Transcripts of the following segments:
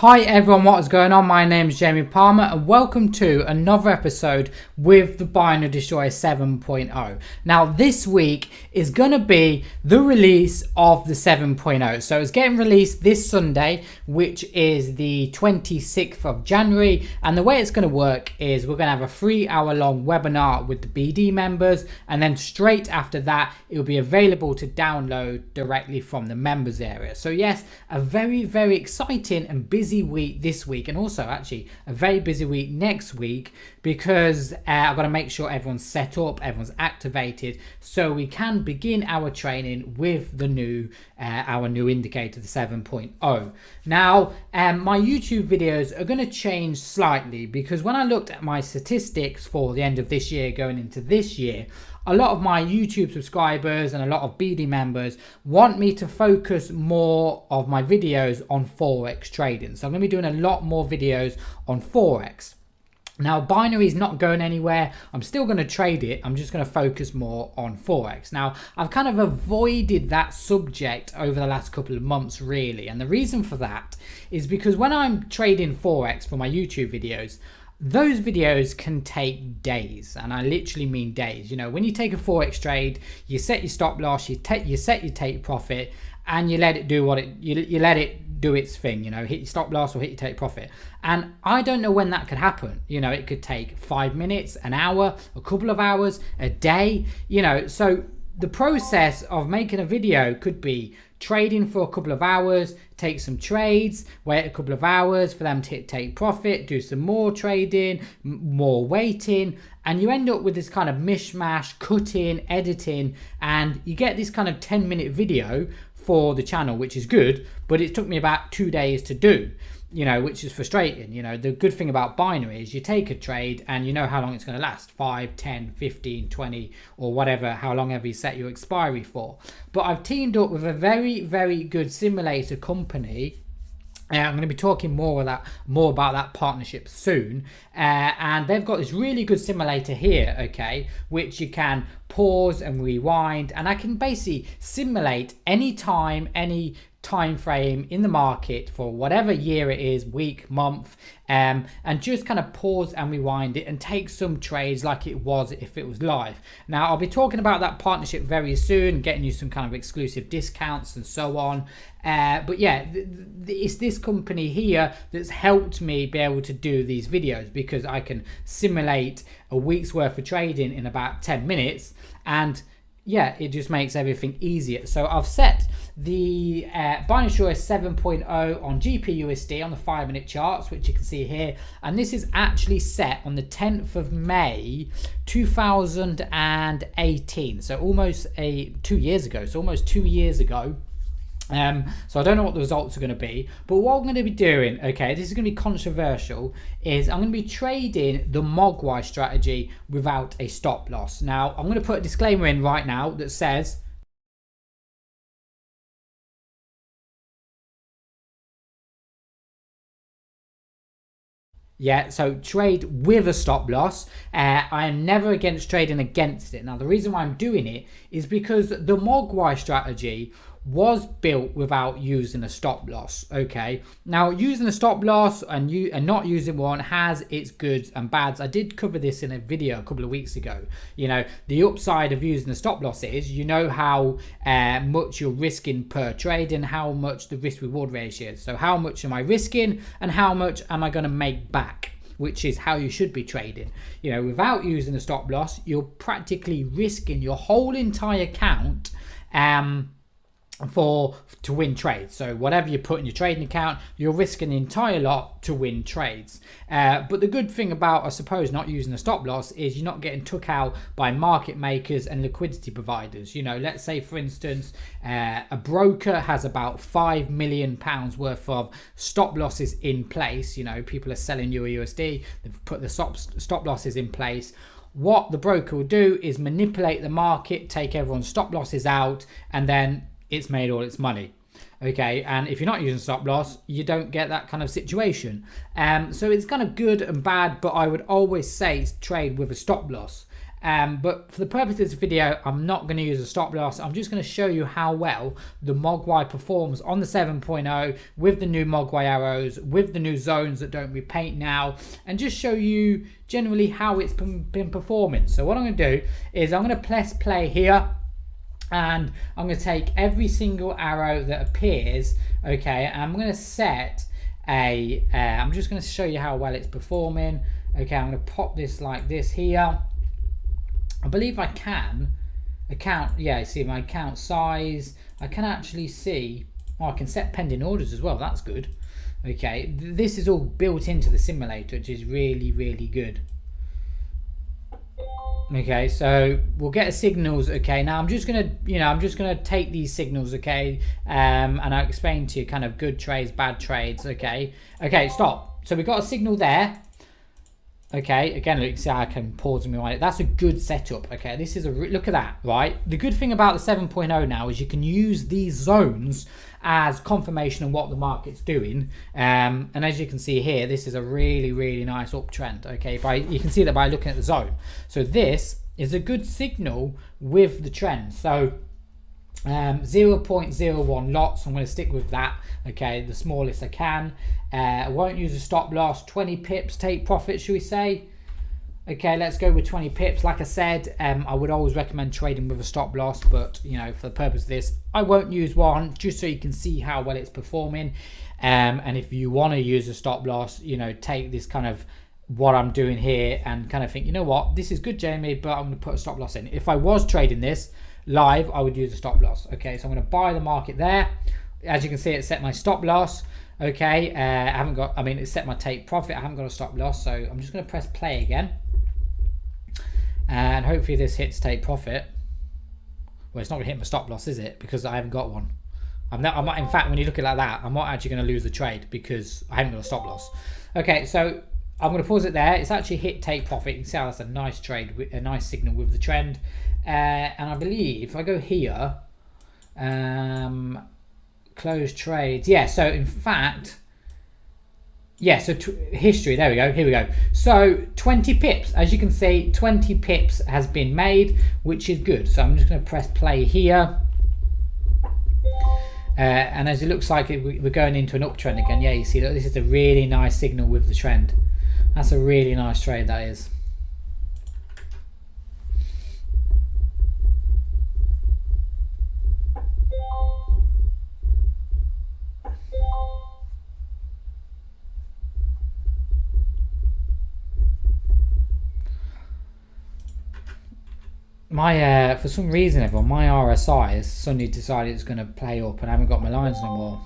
Hi everyone, what is going on? My name is Jamie Palmer and welcome to another episode with the Binary Destroyer 7.0. Now this week is going to be the release of the 7.0. So it's getting released this Sunday, which is the 26th of January. And the way it's going to work is we're going to have a 3-hour long webinar with the BD members. And then straight after that, it will be available to download directly from the members area. So yes, a very, very exciting and busy week this week, and also actually a very busy week next week, because I've got to make sure everyone's set up, everyone's activated, so we can begin our training with the new our new indicator, the 7.0. Now my YouTube videos are going to change slightly, because when I looked at my statistics for the end of this year going into this year, a lot of my YouTube subscribers and a lot of BD members want me to focus more of my videos on Forex trading. So I'm going to be doing a lot more videos on Forex. Now, binary is not going anywhere. I'm still going to trade it. I'm just going to focus more on Forex. Now, I've kind of avoided that subject over the last couple of months, really. And the reason for that is because when I'm trading Forex for my YouTube videos, those videos can take days, and I literally mean days. You know, when you take a Forex trade, you set your stop loss, you set your take profit, and you let it do what you let it do its thing. You know, hit your stop loss or hit your take profit. And I don't know when that could happen. You know, it could take 5 minutes, an hour, a couple of hours, a day. You know, so the process of making a video could be trading for a couple of hours, take some trades, wait a couple of hours for them to take profit, do some more trading, more waiting, and you end up with this kind of mishmash, cutting, editing, and you get this kind of 10-minute video for the channel, which is good, but it took me about 2 days to do. You know, which is frustrating. You know, the good thing about binary is you take a trade and you know how long it's going to last, 5, 10, 15, 20, or whatever, how long ever you set your expiry for. But I've teamed up with a very, very good simulator company. I'm going to be talking more about that partnership soon, and they've got this really good simulator here, okay, which you can pause and rewind, and I can basically simulate any time frame in the market for whatever year it is, week, month, and just kind of pause and rewind it and take some trades like it was if it was live. Now I'll be talking about that partnership very soon, getting you some kind of exclusive discounts and so on, but yeah, it's this company here that's helped me be able to do these videos, because I can simulate a week's worth of trading in about 10 minutes, and yeah, it just makes everything easier. So I've set the Binary Destroyer 7.0 on GPUSD on the 5-minute charts, which you can see here, and this is actually set on the 10th of May 2018, so almost 2 years ago. So almost 2 years ago. So I don't know what the results are going to be, but what I'm going to be doing, okay, this is going to be controversial, is I'm going to be trading the Mogwai strategy without a stop loss. Now I'm going to put a disclaimer in right now that says so trade with a stop loss. I am never against trading against it. Now the reason why I'm doing it is because the Mogwai strategy was built without using a stop loss. Okay, now using a stop loss and not using one has its goods and bads. I did cover this in a video a couple of weeks ago. You know, the upside of using a stop loss is you know how much you're risking per trade and how much the risk reward ratio is. So how much am I risking and how much am I going to make back, which is how you should be trading. You know, without using a stop loss, you're practically risking your whole entire account to win trades. So whatever you put in your trading account, you're risking the entire lot to win trades. But the good thing about, I suppose, not using a stop loss is you're not getting took out by market makers and liquidity providers. You know, let's say for instance a broker has about £5 million worth of stop losses in place. You know, people are selling USD, they've put the stop losses in place. What the broker will do is manipulate the market, take everyone's stop losses out, and then it's made all its money. Okay, and if you're not using stop loss, you don't get that kind of situation. So it's kind of good and bad, but I would always say trade with a stop loss. But for the purpose of this video, I'm not going to use a stop loss. I'm just going to show you how well the Mogwai performs on the 7.0 with the new Mogwai arrows, with the new zones that don't repaint now, and just show you generally how it's been performing. So what I'm going to do is I'm going to press play here, and I'm going to take every single arrow that appears, okay, and I'm going to set a I'm just going to show you how well it's performing. Okay, I'm going to pop this like this here. I believe I can account, yeah, you see my account size. I can actually see, oh, I can set pending orders as well. That's good. Okay, this is all built into the simulator, which is really, really good. Okay, so we'll get signals. Okay, now I'm just gonna take these signals, okay, and I'll explain to you kind of good trades, bad trades. Okay, stop. So we got a signal there. Okay, again, look, see, I can pause and rewind it. That's a good setup. Okay, this is a look at that, right? The good thing about the 7.0 now is you can use these zones as confirmation of what the market's doing. And as you can see here, this is a really, really nice uptrend. Okay, you can see that by looking at the zone. So this is a good signal with the trend. So 0.01 lots, I'm going to stick with that. Okay, the smallest I can. I won't use a stop loss. 20 pips take profit, should we say? Okay, let's go with 20 pips. Like I said, I would always recommend trading with a stop loss, but you know, for the purpose of this, I won't use one, just so you can see how well it's performing. And if you want to use a stop loss, you know, take this kind of what I'm doing here and kind of think, you know what, this is good, Jamie, but I'm going to put a stop loss in. If I was trading this live, I would use a stop loss. Okay, so I'm going to buy the market there. As you can see, it set my stop loss. Okay, it set my take profit. I haven't got a stop loss, so I'm just going to press play again, and hopefully this hits take profit. Well, it's not going to hit my stop loss, is it? Because I haven't got one. I'm not, in fact, when you look at it like that, I'm not actually going to lose the trade because I haven't got a stop loss. Okay, so I'm going to pause it there. It's actually hit take profit. You can see how that's a nice trade, a nice signal with the trend. And I believe if I go here, close trades. Yeah, so in fact, yeah, so history, there we go, here we go. So 20 pips, as you can see, 20 pips has been made, which is good. So I'm just going to press play here. And as it looks like we're going into an uptrend again. Yeah, you see that this is a really nice signal with the trend. That's a really nice trade, that is. My for some reason, everyone, my RSI has suddenly decided it's going to play up, and I haven't got my lines no more.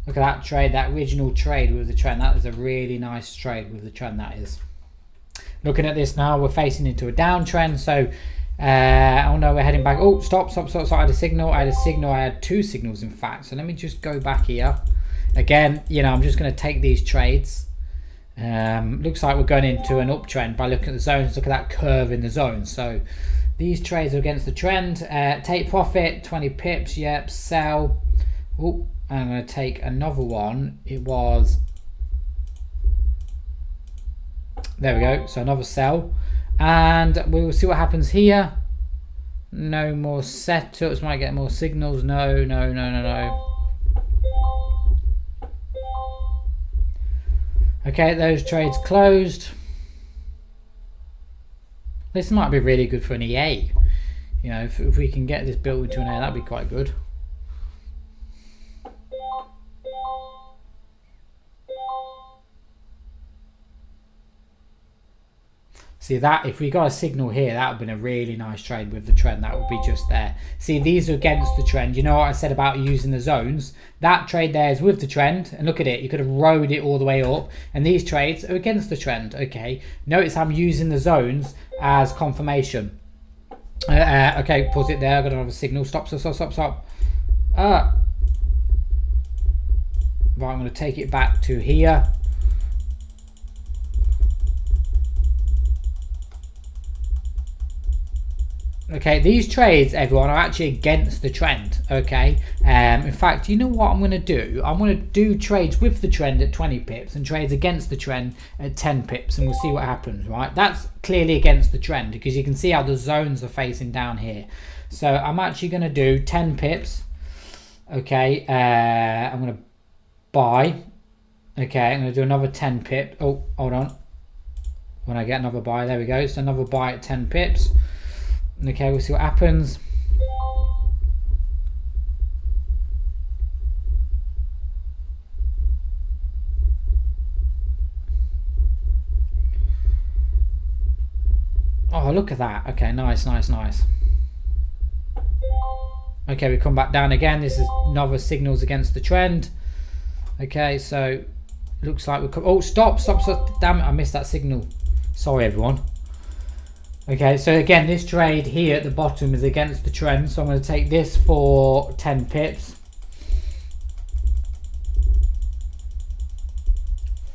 Look at that trade, that original trade with the trend. That was a really nice trade with the trend, that is. Looking at this now, we're facing into a downtrend, so oh no, we're heading back. Oh, stop. I had a signal. I had two signals, in fact. So let me just go back here. Again, you know, I'm just going to take these trades. Looks like we're going into an uptrend by looking at the zones. Look at that curve in the zone. So these trades are against the trend. Take profit, 20 pips. Yep, sell. Oh, I'm going to take another one. It was, there we go. So another sell. And we will see what happens here. No more setups. Might get more signals. No. Okay, those trades closed. This might be really good for an EA. You know, if we can get this built into an EA, that'd be quite good. See that, if we got a signal here, that would have been a really nice trade with the trend. That would be just there. See, these are against the trend. You know what I said about using the zones? That trade there is with the trend, and look at it. You could have rode it all the way up, and these trades are against the trend. Okay, notice I'm using the zones as confirmation. Okay, pause it there. I've got another signal. Stop. Right, I'm going to take it back to here. Okay, these trades, everyone, are actually against the trend. Okay, in fact, you know what I'm going to do? I'm going to do trades with the trend at 20 pips and trades against the trend at 10 pips, and we'll see what happens. Right, that's clearly against the trend because you can see how the zones are facing down here. So I'm actually going to do 10 pips. Okay, I'm going to buy. Okay, I'm going to do another 10 pip. Oh, hold on. When I get another buy, there we go. So another buy at 10 pips. Okay, we'll see what happens. Oh, look at that. Okay, nice, nice, nice. Okay, we come back down again. This is another signals against the trend. Okay, so looks like we're... Oh, stop. Damn it, I missed that signal. Sorry, everyone. Okay, so again, this trade here at the bottom is against the trend. So I'm going to take this for 10 pips.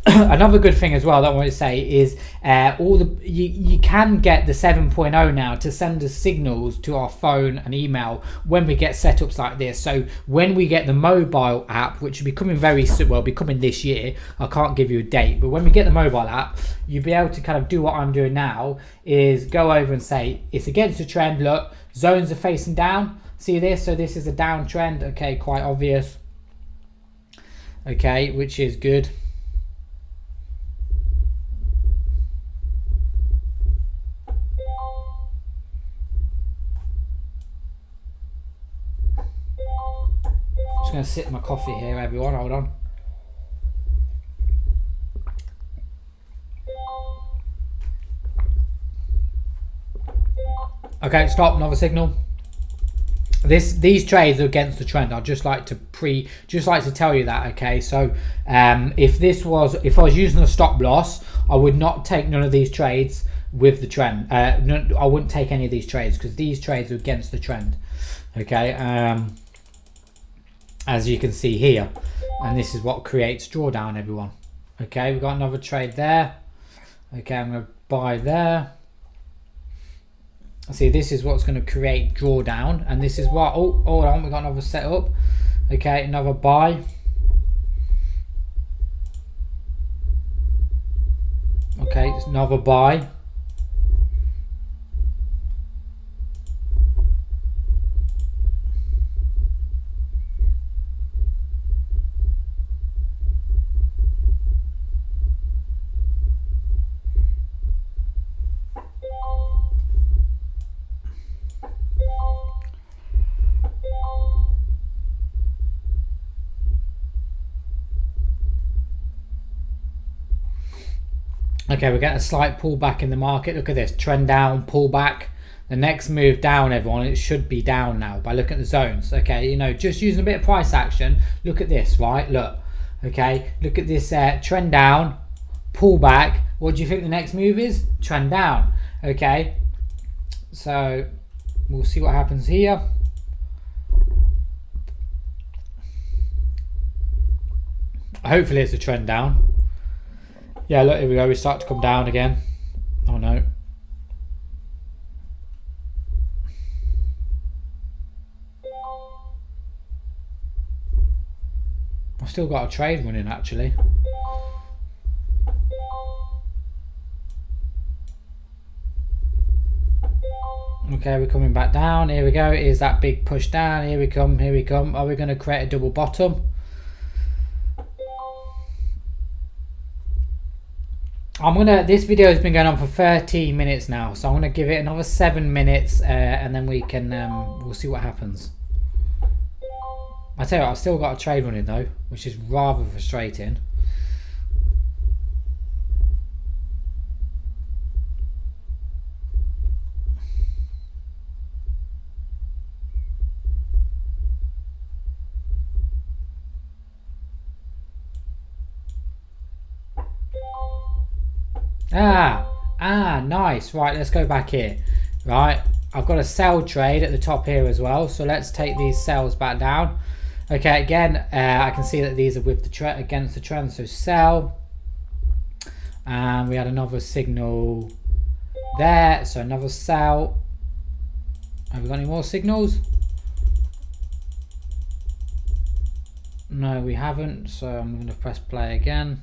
Another good thing as well that I want to say is you can get the 7.0 now to send us signals to our phone and email when we get setups like this. So when we get the mobile app, which will be coming very soon, well, be coming this year, I can't give you a date, but when we get the mobile app, you'll be able to kind of do what I'm doing now, is go over and say it's against the trend. Look, zones are facing down. See this? So this is a downtrend. Okay, quite obvious. Okay, which is good. Just going to sip my coffee here, everyone. Hold on. Okay, stop. Another signal. These trades are against the trend. I'd just like to tell you that. Okay, so if I was using a stop loss, I would not take none of these trades with the trend. I wouldn't take any of these trades because these trades are against the trend. Okay. As you can see here, and this is what creates drawdown, everyone. Okay, we've got another trade there. Okay, I'm going to buy there. See, this is what's going to create drawdown, and this is what... Oh, hold on, we've got another setup. Okay, another buy. Okay, it's another buy. Okay, we're getting a slight pullback in the market. Look at this, trend down, pullback. The next move down, everyone, it should be down now by looking at the zones. Okay, you know, just using a bit of price action. Look at this, right? Look, okay, look at this trend down, pullback. What do you think the next move is? Trend down. Okay, so we'll see what happens here. Hopefully it's a trend down. Yeah, look, here we go. We start to come down again. Oh no. I've still got a trade running actually. Okay, we're coming back down. Here we go. Here's that big push down. Here we come. Here we come. Are we going to create a double bottom? This video has been going on for 13 minutes now, so I'm gonna give it another 7 minutes, and then we can we'll see what happens. I tell you what, I've still got a trade running though, which is rather frustrating. Nice. Right, let's go back here. Right, I've got a sell trade at the top here as well, so let's take these sells back down. Okay, again, I can see that these are with the trend, against the trend, so sell. And we had another signal there, so another sell. Have we got any more signals? No, we haven't, so I'm going to press play again.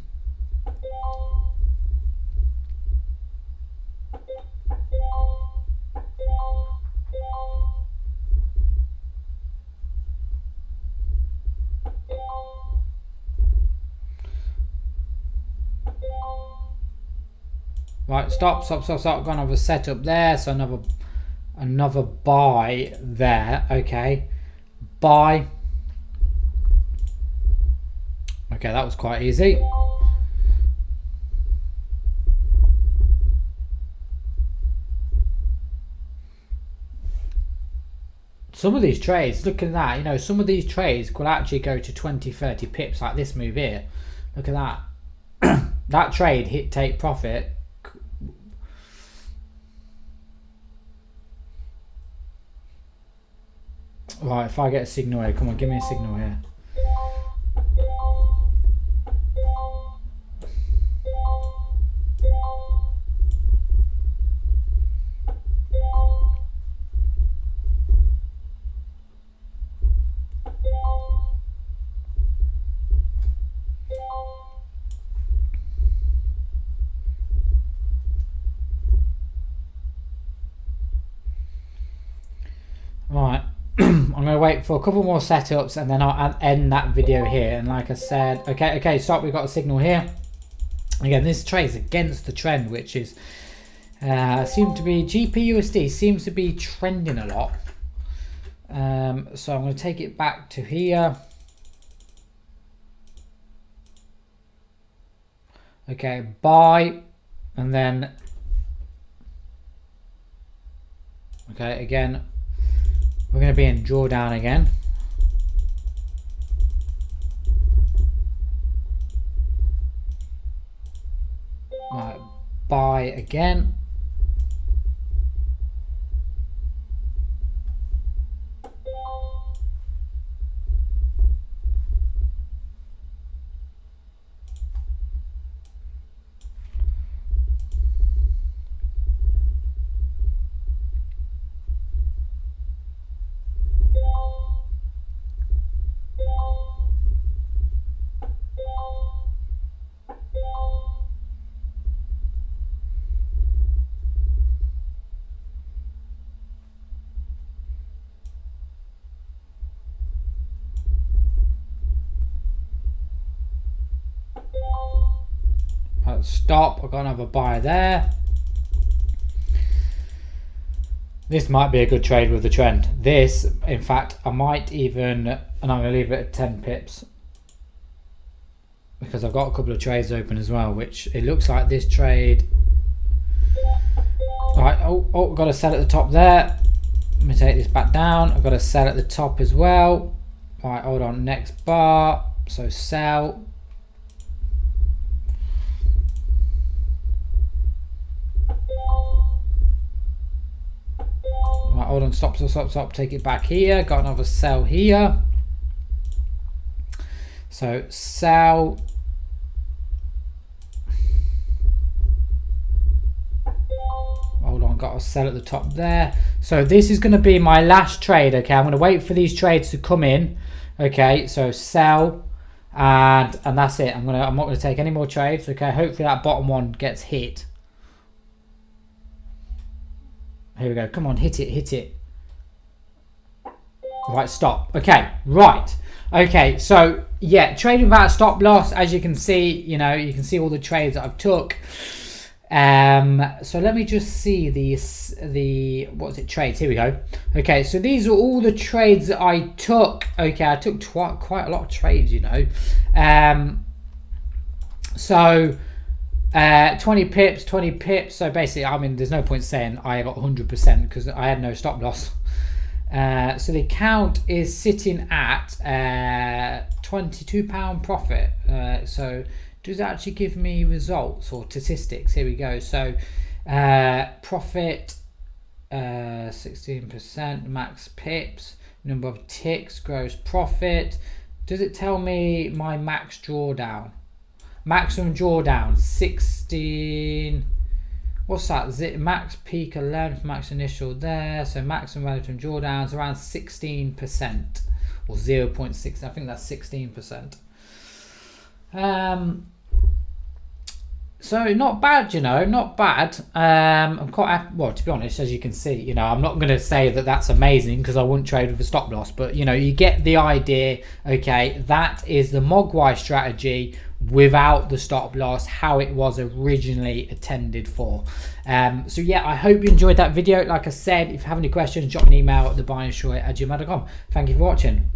Right, stop. Got another setup there, so another buy there. Okay, buy. Okay, that was quite easy. Some of these trades, look at that, you know, some of these trades could actually go to 20-30 pips, like this move here. Look at that. That trade hit take profit. Right, if I get a signal here, come on, give me a signal here. Right. I'm going to wait for a couple more setups and then I'll end that video here. And like I said, okay, stop. We've got a signal here. Again, this trade's against the trend, which is seem to be GPUSD seems to be trending a lot. So I'm going to take it back to here. Okay, buy, and then okay, again. We're going to be in drawdown again. Right, buy again. Stop. I've got another buy there. This might be a good trade with the trend. This, in fact, I might even, and I'm going to leave it at 10 pips because I've got a couple of trades open as well, which it looks like this trade. All right. Oh, I've got to sell at the top there. Let me take this back down. I've got to sell at the top as well. All right, hold on. Next bar. So sell. Right, hold on, stop, take it back here. Got another sell here. So sell. Hold on, got a sell at the top there. So this is going to be my last trade. Okay, I'm going to wait for these trades to come in. Okay, so sell, and that's it. I'm not going to take any more trades. Okay, hopefully that bottom one gets hit. Here we go. Come on, hit it. Right, stop. Okay, right. Okay, so yeah, trading without stop loss. As you can see, you know, you can see all the trades that I've took. So let me just see the what's it trades. Here we go. Okay, so these are all the trades that I took. Okay, I took quite a lot of trades, you know. So 20 pips. So basically, I mean, there's no point saying I got 100% because I had no stop loss. So the account is sitting at £22 profit. So does it actually give me results or statistics? Here we go. So profit 16%, max pips, number of ticks, gross profit. Does it tell me my max drawdown? Maximum drawdown 16. what's that? Max peak 11th, max initial there. So maximum relative drawdowns around 16% or 0.6. I think that's 16%. So not bad, you know, not bad. I'm quite, well, to be honest, as you can see, you know, I'm not going to say that that's amazing because I wouldn't trade with a stop loss, but you know, you get the idea. Okay, that is the Mogwai strategy without the stop loss, how it was originally intended for. So yeah, I hope you enjoyed that video. Like I said, if you have any questions, drop an email at thebinarydestroyer@gmail.com. Thank you for watching.